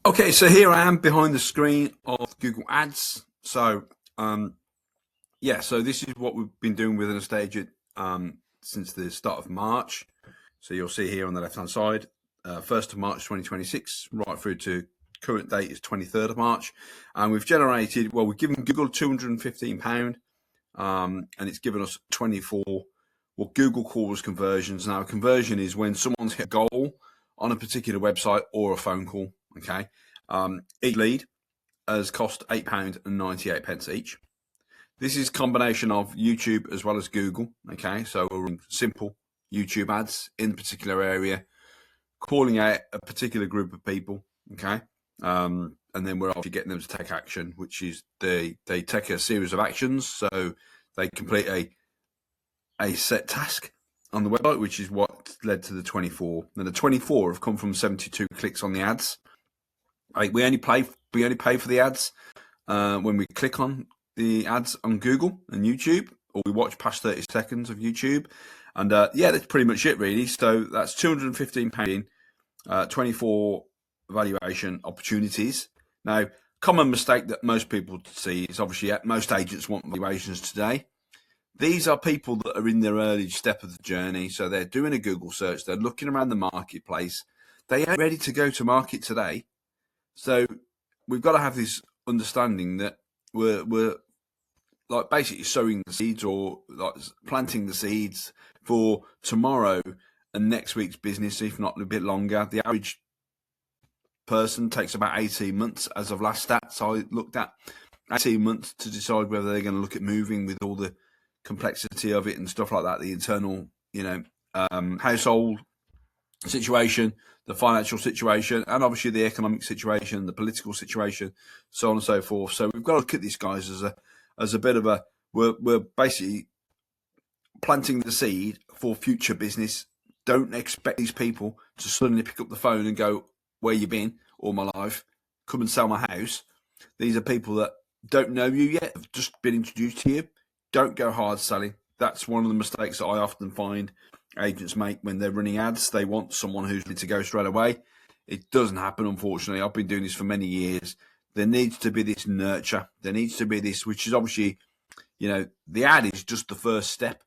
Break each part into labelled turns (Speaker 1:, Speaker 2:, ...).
Speaker 1: Okay, so here I am behind the screen of Google Ads. So this is what we've been doing with an estate agent since the start of March. So you'll see here on the left-hand side, 1st of March 2026, right through to current date is 23rd of March. And we've generated, we've given Google £215, and it's given us 24, what Google calls conversions. Now, a conversion is when someone's hit a goal on a particular website or a phone call, okay? Each lead has cost £8.98 each. This is a combination of YouTube as well as Google, okay? So we're running simple YouTube ads in a particular area, calling out a particular group of people, okay? And then we're obviously getting them to take action, which is they take a series of actions. So they complete a set task on the website, which is what led to the 24. And the 24 have come from 72 clicks on the ads. We only pay for the ads when we click on the ads on Google and YouTube, or we watch past 30 seconds of YouTube. And that's pretty much it, really. So that's £215 in 24 valuation opportunities. Now, common mistake that most people see is obviously most agents want valuations today. These are people that are in their early step of the journey. So they're doing a Google search. They're looking around the marketplace. They ain't ready to go to market today. So we've got to have this understanding that we're like basically sowing the seeds, or like planting the seeds for tomorrow and next week's business, if not a bit longer. The average person takes about 18 months, as of last stats I looked at, 18 months to decide whether they're going to look at moving, with all the complexity of it and stuff like that, the internal, household situation, the financial situation, and obviously the economic situation, the political situation, so on and so forth. So we've got to look at these guys as a bit of a, we're basically planting the seed for future business. Don't expect these people to suddenly pick up the phone and go, "Where you been all my life? Come and sell my house." These are people that don't know you yet, have just been introduced to you. Don't go hard selling. That's one of the mistakes that I often find agents make when they're running ads. They want someone who's ready to go straight away. It doesn't happen, unfortunately. I've been doing this for many years. There needs to be this nurture. There needs to be this, which is obviously, the ad is just the first step.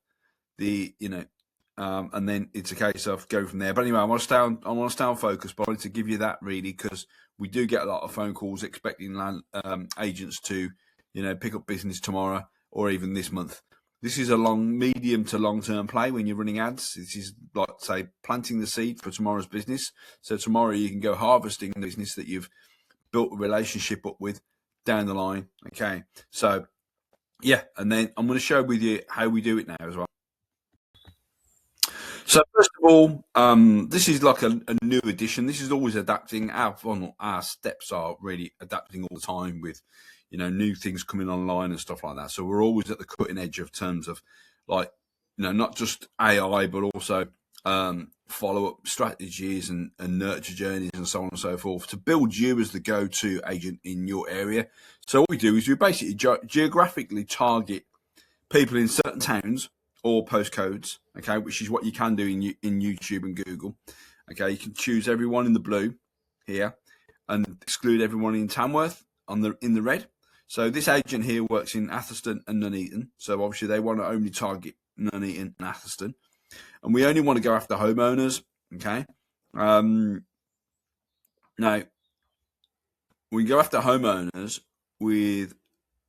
Speaker 1: And then it's a case of going from there. But anyway, I want to stay on focus, but I wanted to give you that really, because we do get a lot of phone calls expecting agents to, pick up business tomorrow or even this month. This is a medium to long-term play when you're running ads. This is like, say, planting the seed for tomorrow's business. So tomorrow you can go harvesting the business that you've built a relationship up with down the line. Okay, so yeah, and then I'm going to share with you how we do it now as well. So first of all, this is like a new edition. This is always adapting. Our steps are really adapting all the time with, new things coming online and stuff like that. So we're always at the cutting edge of terms of, like, not just AI, but also follow-up strategies and nurture journeys and so on and so forth, to build you as the go-to agent in your area. So what we do is we basically geographically target people in certain towns or postcodes, okay, which is what you can do in YouTube and Google. Okay, you can choose everyone in the blue here and exclude everyone in Tamworth in the red. So this agent here works in Atherstone and Nuneaton. So obviously they want to only target Nuneaton and Atherstone. And we only want to go after homeowners, okay? Now, we go after homeowners with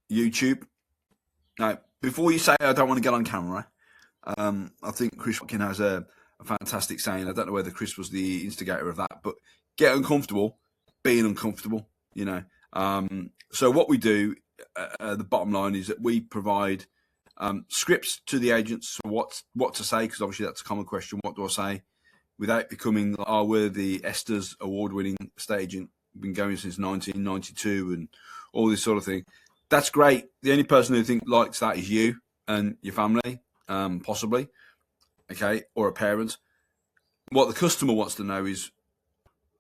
Speaker 1: YouTube. Now, before you say, "I don't want to get on camera," I think Chris Watkin has a fantastic saying. I don't know whether Chris was the instigator of that, but get uncomfortable being uncomfortable, So what we do, the bottom line is that we provide scripts to the agents for what to say, because obviously that's a common question. What do I say? Without becoming, we're the Esther's award-winning estate agent, been going since 1992 and all this sort of thing. That's great. The only person who likes that is you and your family, possibly, okay, or a parent. What the customer wants to know is,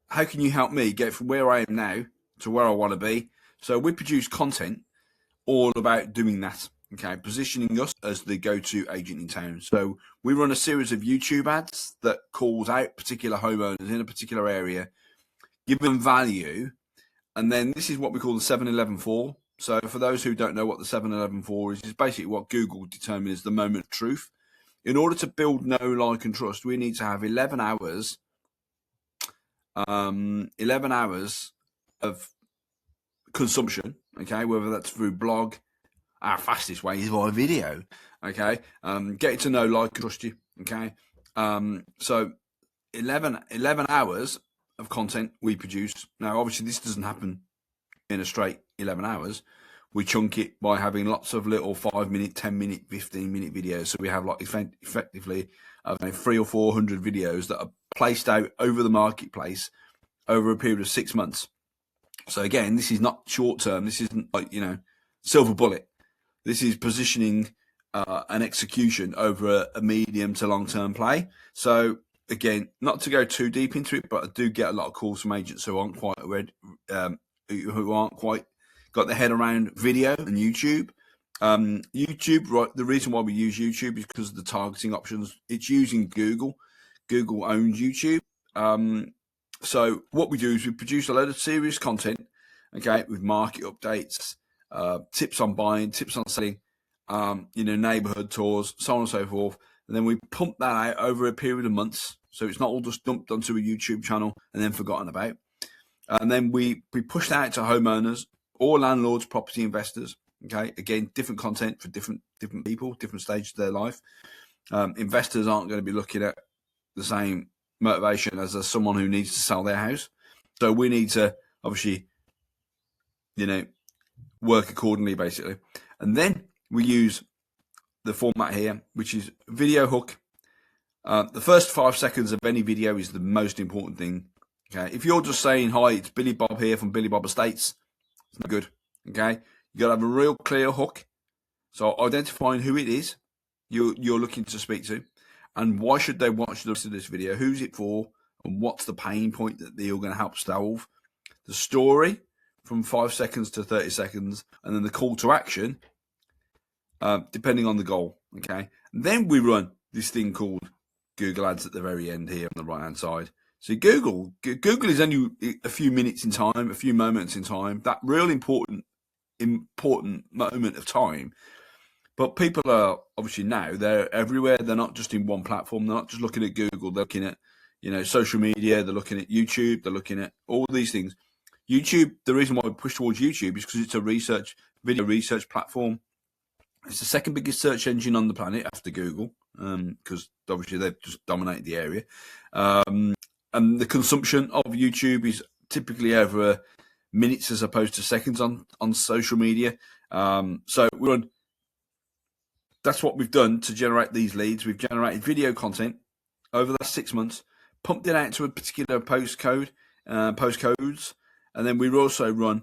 Speaker 1: how can you help me get from where I am now to where I want to be? So we produce content all about doing that, okay, positioning us as the go-to agent in town. So we run a series of YouTube ads that calls out particular homeowners in a particular area, give them value, And then this is what we call the 7-11-4. So for those who don't know what the 7-11-4 is, it's basically what Google determines is the moment of truth. In order to build know, like, and trust, we need to have 11 hours, 11 hours of consumption, okay, whether that's through blog. Our fastest way is via video, okay, getting to know, like, and trust you, okay. So 11 hours of content we produce. Now, obviously, this doesn't happen in a straight 11 hours. We chunk it by having lots of little 5-minute, 10-minute, 15-minute videos. So we have like effectively 300 or 400 videos that are placed out over the marketplace over a period of 6 months. So again, this is not short term. This isn't like, silver bullet. This is positioning an execution over a medium to long term play. So again, not to go too deep into it, but I do get a lot of calls from agents who aren't quite who aren't quite got their head around video and YouTube. YouTube, right? The reason why we use YouTube is because of the targeting options. It's using Google. Google owns YouTube. So what we do is we produce a load of serious content, okay, with market updates, tips on buying, tips on selling, neighborhood tours, so on and so forth. And then we pump that out over a period of months. So it's not all just dumped onto a YouTube channel and then forgotten about. And then we push that out to homeowners, or landlords, property investors. Okay, again, different content for different people, different stages of their life. Investors aren't going to be looking at the same motivation as someone who needs to sell their house. So we need to obviously, work accordingly, basically. And then we use the format here, which is video hook. The first 5 seconds of any video is the most important thing. Okay, if you're just saying, hi, it's Billy Bob here from Billy Bob Estates, it's not good. Okay, you got to have a real clear hook. So identifying who it is you're looking to speak to, and why should they watch the rest of this video, who's it for, and what's the pain point that you're going to help solve. The story from 5 seconds to 30 seconds, and then the call to action, depending on the goal. Okay, and then we run this thing called Google Ads at the very end here on the right hand side. So Google is only a few minutes in time, a few moments in time, that real important moment of time. But people are obviously now, they're everywhere. They're not just in one platform. They're not just looking at Google. They're looking at, social media. They're looking at YouTube. They're looking at all these things. YouTube, the reason why we push towards YouTube is because it's a video research platform. It's the second biggest search engine on the planet after Google, because obviously they've just dominated the area. And the consumption of YouTube is typically over minutes as opposed to seconds on social media. So that's what we've done to generate these leads. We've generated video content over the last 6 months, pumped it out to a particular postcodes, and then we also run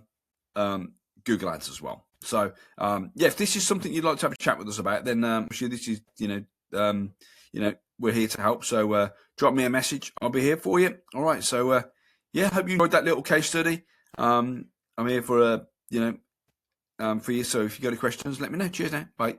Speaker 1: Google Ads as well. So if this is something you'd like to have a chat with us about, then this is we're here to help. So drop me a message. I'll be here for you. All right. So hope you enjoyed that little case study. I'm here for for you. So if you got any questions, let me know. Cheers now. Bye.